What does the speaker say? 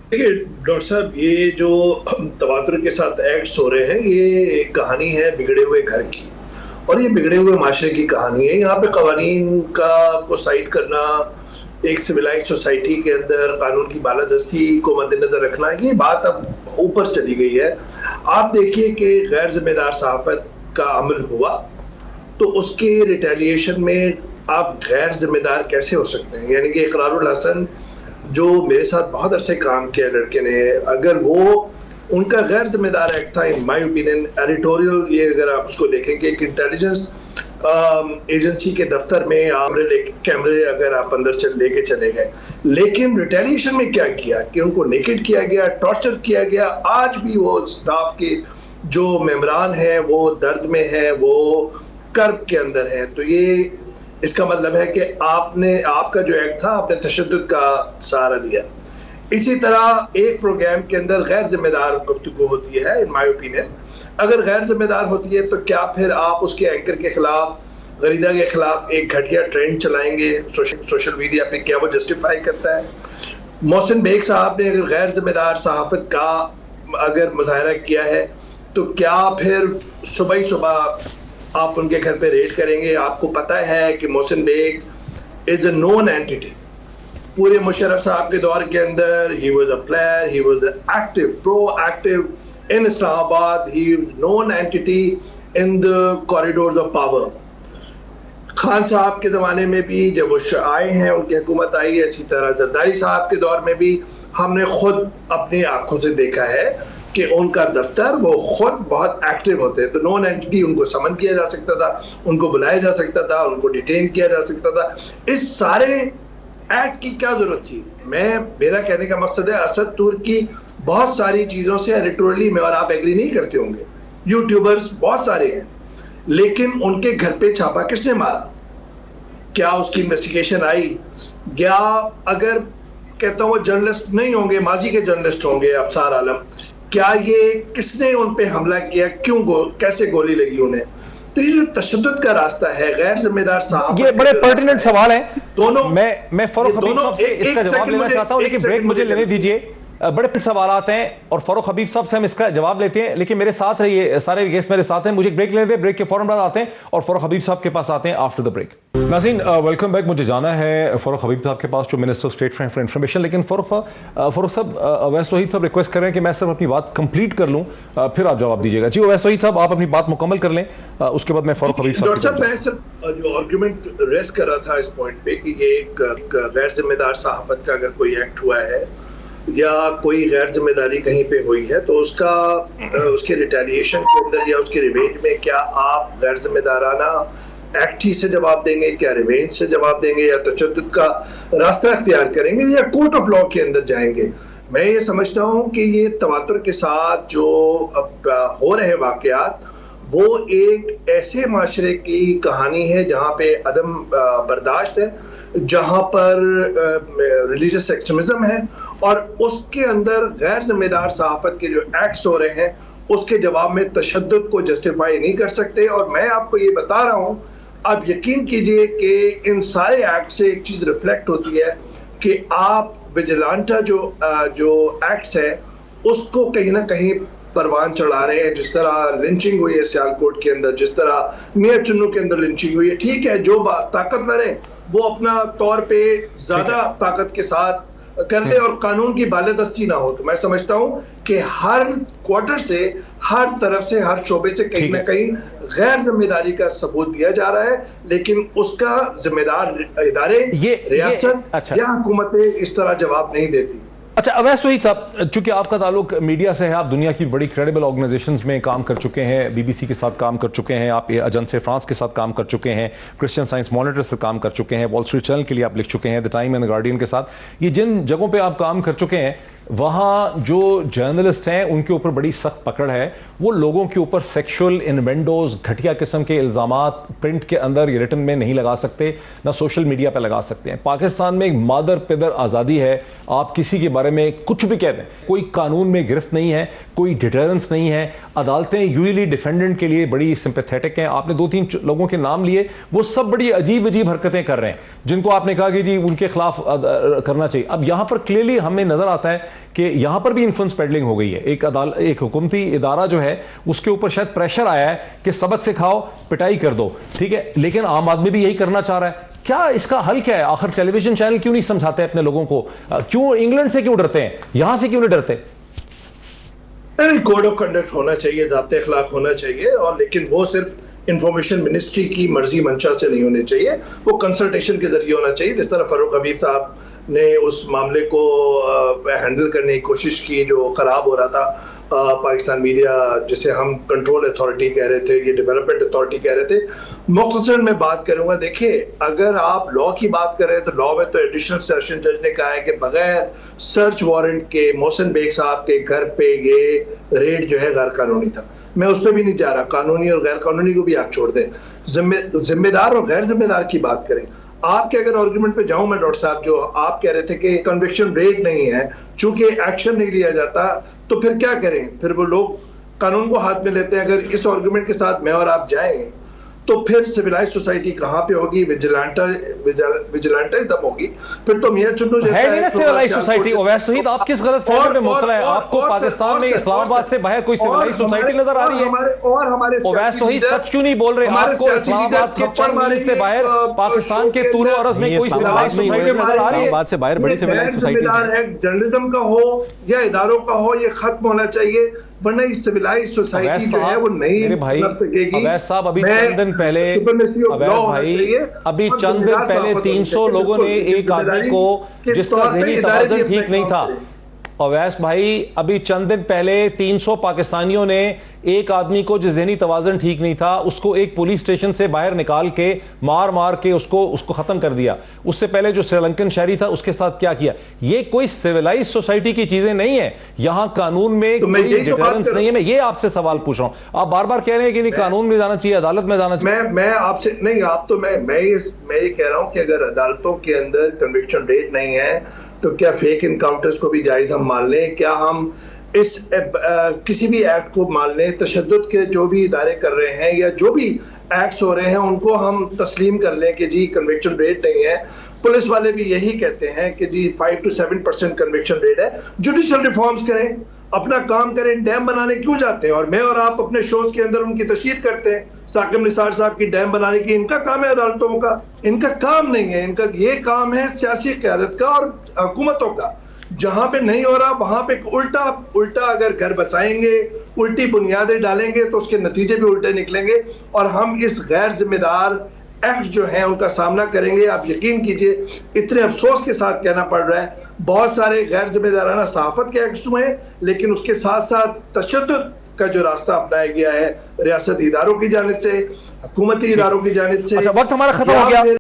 देखिए डॉक्टर साहब, ये जो तवातुर के साथ एक्ट्स हो रहे हैं, ये कहानी है बिगड़े हुए घर की। और ये बिगड़े हुए माशरे की कहानी है। यहाँ पे कवानीन का को साइड करना, एक सिविलाइज सोसाइटी के अंदर कानून की बालादस्ती को मद्देनजर रखना, ये बात अब ऊपर चली गई है। आप देखिए कि गैर जिम्मेदार सहाफत का अमल हुआ, तो उसके रिटेलिएशन में आप गैर जिम्मेदार कैसे हो सकते हैं? यानी कि इकरारुल हसन, जो मेरे साथ बहुत अरसे काम किया लड़के ने, अगर वो उनका गैर जिम्मेदार एक्ट था इन माय ओपिनियन। एडिटोरियल, ये अगर आप उसको देखेंगे, एक इंटेलिजेंस एजेंसी के दफ्तर में कैमरे अगर आप अंदर लेके चले गए, लेकिन रिटेलिएशन में क्या किया कि उनको नेकेड किया गया, टॉर्चर किया गया। आज भी वो स्टाफ के जो मेंबरान हैं वो दर्द में हैं, वो कर्ब के अंदर हैं। तो ये इसका मतलब है कि आपका जो एक्ट था, आपने तशद्दुद का सहारा लिया। इसी तरह एक प्रोग्राम के अंदर गैर जिम्मेदार गुफ्तगू होती है, इन माय ओपिनियन। अगर गैर जिम्मेदार होती है तो क्या फिर आप उसके एंकर के खिलाफ, गरीदा के खिलाफ एक घटिया ट्रेंड चलाएंगे सोशल मीडिया पे? क्या वो जस्टिफाई करता है? मोहसिन बेग साहब ने अगर गैर जिम्मेदार सहाफत का अगर मुजाहरा किया है, तो क्या फिर सुबह ही सुबह आप उनके घर पे रेड करेंगे? आपको पता है कि Mohsin Baig is a known entity. पूरे मुशर्रफ साहब के दौर के अंदर ही was a player, he was active, proactive in Islamabad, he known entity in the corridors of power. Khan साहब के ज़माने में भी जब वो आए हैं, उनकी हुकूमत आई है, इसी तरह जरदारी साहब के दौर में भी हमने खुद अपनी आंखों से देखा है कि उनका दफ्तर, वो खुद बहुत एक्टिव होते हैं। तो नॉन एंटिटी, उनको समन किया जा सकता था, उनको बुलाया जा सकता था, उनको डिटेन किया जा सकता था। इस सारे एक्ट की क्या जरूरत थी? मेरा कहने का मकसद है, असद तुर्क की बहुत सारी चीज़ों से एडिटोरियली में, और आप एग्री नहीं करते होंगे, यूट्यूबर्स बहुत सारे हैं, लेकिन उनके घर पे छापा किसने मारा? क्या उसकी इन्वेस्टिगेशन आई? या अगर कहता हूँ जर्नलिस्ट नहीं होंगे, माजी के जर्नलिस्ट होंगे, अफसार आलम, क्या ये किसने उन पे हमला किया, क्यों कैसे गोली लगी उन्हें? तो ये जो तशद्दुद का रास्ता है, गैर जिम्मेदार साहब, ये बड़े पर्टिनेंट सवाल है। दोनों मैं फरूख हबीब साहब से इसका जवाब लेना चाहता हूं, लेकिन ब्रेक मुझे लेने दीजिए। बड़े सवाल आते हैं और फरूख हबीब साहब से हम इसका जवाब लेते हैं, लेकिन मेरे साथ रहिए, सारे गेस्ट मेरे साथ हैं। मुझे ब्रेक लेने दें, ब्रेक के फौरन बाद आते हैं और फरूख हबीब साहब के पास आते हैं आफ्टर द ब्रेक। नाज़रीन, वेलकम बैक। मुझे जाना है फरूख हबीब साहब के पास, जो minister of state for information. लेकिन फरूख साहब, अवैस तौहीद साहब रिक्वेस्ट कर रहे हैं कि मैं सिर्फ अपनी बात कंप्लीट कर लूँ, फिर आप जवाब दीजिएगा। जी अवैस तौहीद साहब, आप अपनी बात मुकम्मल कर लें, उसके बाद मैं फरूख हबीब साहब। डॉक्टर साहब, मैं सिर्फ जो आर्गुमेंट रेस कर रहा था इस पॉइंट पे कि ये एक गैर जिम्मेदार सहाफत का अगर कोई एक्ट हुआ है या कोई गैर जिम्मेदारी कहीं पे हुई है, तो उसके रिटेलिएशन के अंदर या उसके रिवेंज में क्या आप गैर जिम्मेदाराना एक्ट ही से जवाब देंगे, क्या रिवेंज से जवाब देंगे, या तशद्दुद का रास्ता अख्तियार करेंगे, या कोर्ट ऑफ लॉ के अंदर जाएंगे? मैं ये समझता हूँ कि ये तवातुर के साथ जो अब हो रहे वाकयात, वो एक ऐसे माशरे की कहानी है जहाँ पे अदम बर्दाश्त है, जहाँ पर रिलीजियस एक्सट्रीमिज्म है, और उसके अंदर गैर जिम्मेदार सहाफत के जो एक्ट्स हो रहे हैं, उसके जवाब में तशद्दुद को जस्टिफाई नहीं कर सकते। और मैं आपको ये बता रहा हूँ, आप यकीन कीजिए कि इन सारे एक्ट से एक चीज़ रिफ्लेक्ट होती है कि आप विजिलेंटा जो एक्ट्स है, उसको कहीं ना कहीं परवान चढ़ा रहे हैं। जिस तरह लिंचिंग हुई है सियालकोट के अंदर, जिस तरह मियां चुन्नू के अंदर लिंचिंग हुई है, ठीक है, जो ताकतवर है वो अपना तौर पे ज्यादा ताकत के साथ कर ले और कानून की बालादस्ती ना हो। तो मैं समझता हूं कि हर क्वार्टर से, हर तरफ से, हर शोबे से कहीं ना कहीं गैर जिम्मेदारी का सबूत दिया जा रहा है, लेकिन उसका जिम्मेदार इदारे, रियासत या हुकूमतें इस तरह जवाब नहीं देती। अच्छा अवैस तौहीद साहब, चूंकि आपका ताल्लुक मीडिया से है, आप दुनिया की बड़ी क्रेडिबल ऑर्गेनाइजेशंस में काम कर चुके हैं, बीबीसी के साथ काम कर चुके हैं, आप एजेंसी फ्रांस के साथ काम कर चुके हैं, क्रिश्चियन साइंस मॉनिटर से काम कर चुके हैं, वॉल स्ट्रीट चैनल के लिए आप लिख चुके हैं, द टाइम एंड गार्डियन के साथ। ये जिन जगहों पर आप काम कर चुके हैं, वहाँ जो जर्नलिस्ट हैं उनके ऊपर बड़ी सख्त पकड़ है। वो लोगों के ऊपर सेक्सुअल इनवेंडोज, घटिया किस्म के इल्ज़ामात प्रिंट के अंदर या रिटन में नहीं लगा सकते, ना सोशल मीडिया पे लगा सकते हैं। पाकिस्तान में एक मादर पिदर आज़ादी है, आप किसी के बारे में कुछ भी कह दें, कोई कानून में गिरफ्त नहीं है, कोई डिटरेंस नहीं है। अदालतें यूजली डिफेंडेंट के लिए बड़ी सिंपैथेटिक हैं। आपने 2-3 लोगों के नाम लिए, वो सब बड़ी अजीब अजीब हरकतें कर रहे हैं, जिनको आपने कहा कि जी उनके खिलाफ करना चाहिए। अब यहाँ पर क्लियरली हमें नजर आता है कि यहाँ पर भी इन्फ्लुएंस पेडलिंग हो गई है। एक हुकूमती इदारा जो है उसके ऊपर शायद प्रेशर आया है कि सबक सिखाओ, पिटाई कर दो, ठीक है, लेकिन आम आदमी भी यही करना चाह रहा है। क्या इसका हल क्या है? आखिर टेलीविजन चैनल क्यों नहीं समझाते अपने लोगों को? क्यों इंग्लैंड से क्यों डरते हैं, यहां से क्यों नहीं डरते? कोड ऑफ कंडक्ट होना चाहिए, ज़ाब्ते अखलाक होना चाहिए, और लेकिन वो सिर्फ इंफॉर्मेशन मिनिस्ट्री की मर्जी मंशा से नहीं होने चाहिए, वो कंसल्टेशन के जरिए होना चाहिए। जिस तरह फारूक हबीब साहब ने उस मामले को हैंडल करने की कोशिश की जो ख़राब हो रहा था, पाकिस्तान मीडिया जिसे हम कंट्रोल अथॉरिटी कह रहे थे, ये डेवलपमेंट अथॉरिटी कह रहे थे। मुख्तसर मैं बात करूंगा, देखिए अगर आप लॉ की बात करें तो लॉ में तो एडिशनल सेशन जज ने कहा है कि बगैर सर्च वारंट के मोहसिन बेग साहब के घर पे ये रेड जो है गैर कानूनी था। मैं उस पर भी नहीं जा रहा, कानूनी और गैर कानूनी को भी आप छोड़ दें, जिम्मेदार और गैर जिम्मेदार की बात करें। आपके अगर आर्गुमेंट पे जाऊं मैं डॉक्टर साहब, जो आप कह रहे थे कि कन्विक्शन रेट नहीं है, चूंकि एक्शन नहीं लिया जाता, तो फिर क्या करें? फिर वो लोग कानून को हाथ में लेते हैं। अगर इस आर्गुमेंट के साथ मैं और आप जाएं तो फिर सिविलाइज सोसाइटी कहाँ पे होगी? विजिलेंटिज्म होगी। फिर तो मियां चुन्नू जैसा है नहीं ना सिविलाइज सोसाइटी। ओवैस तौहीद, आप किस गलत फहमी में मुब्तला है? आपको पाकिस्तान में इस्लामाबाद से बाहर कोई सिविलाइज सोसाइटी नजर आ रही है? और हमारे ओवैस तौहीद सच क्यों नहीं बोल रहे? आपको इस्लामाबाद खप्पर से बाहर पाकिस्तान के तूर और अर्ज में कोई सिविलाइज सोसाइटी नजर आ रही है? बात से बाहर बड़ी सिविलाइज सोसाइटी है, जर्नलिज्म का हो या इदारों का हो, ये खत्म होना चाहिए, वरना इस सिविलाइज सोसाइटी जो है वो नहीं बन सकेगी। अवैस साहब, अभी चंद दिन पहले 300 लोगों ने एक आदमी को जिसका ज़हनी तवाज़ुन ठीक नहीं था, अवैस भाई अभी चंद दिन पहले 300 पाकिस्तानियों ने एक आदमी को जिस ज़हनी तवाज़ुन ठीक नहीं था उसको एक पुलिस स्टेशन से बाहर निकाल के मार के उसको ख़त्म कर दिया। उससे पहले जो श्रीलंकन शहरी था उसके साथ क्या किया? ये कोई सिविलाइज सोसाइटी की चीज़ें नहीं है। यहाँ कानून में कोई डिटरेंस नहीं है। मैं ये आपसे सवाल पूछ रहा हूँ, आप बार बार कह रहे हैं कि नहीं कानून में जाना चाहिए, अदालत में जाना चाहिए। मैं आपसे नहीं, आप तो मैं ये कह रहा हूँ कि अगर अदालतों के अंदर कन्विक्शन रेट नहीं है तो क्या फेक इनकाउंटर्स को भी जायज हम मान लें? क्या हम इस किसी भी एक्ट को मान लें? तशद्दुद के जो भी इदारे कर रहे हैं या जो भी एक्ट्स हो रहे हैं उनको हम तस्लीम कर लें कि जी कन्विक्शन रेट नहीं है? पुलिस वाले भी यही कहते हैं कि जी 5 to 7% कन्विक्शन रेट है। जुडिशल रिफॉर्म्स करें, अपना काम करें। डैम बनाने क्यों जाते हैं? और मैं और आप अपने शोज के अंदर उनकी तशहीर करते हैं, साकिब निसार साहब की डैम बनाने की। इनका काम है अदालतों का, इनका काम नहीं है। इनका ये काम है सियासी क़यादत का और हुकूमतों का। जहां पे नहीं हो रहा वहां पे उल्टा अगर घर बसाएंगे, उल्टी बुनियादें डालेंगे तो उसके नतीजे भी उल्टे निकलेंगे और हम इस गैर जिम्मेदार एक्ट जो हैं उनका सामना करेंगे। आप यकीन कीजिए, इतने अफसोस के साथ कहना पड़ रहा है, बहुत सारे गैर जिम्मेदाराना सहाफत के एक्ट्स हुए हैं, लेकिन उसके साथ साथ तशद्दुद का जो रास्ता अपनाया गया है रियासती इदारों की जानिब से, हुकूमती इदारों की जानिब से। अच्छा, वक्त हमारा खत्म हो गया।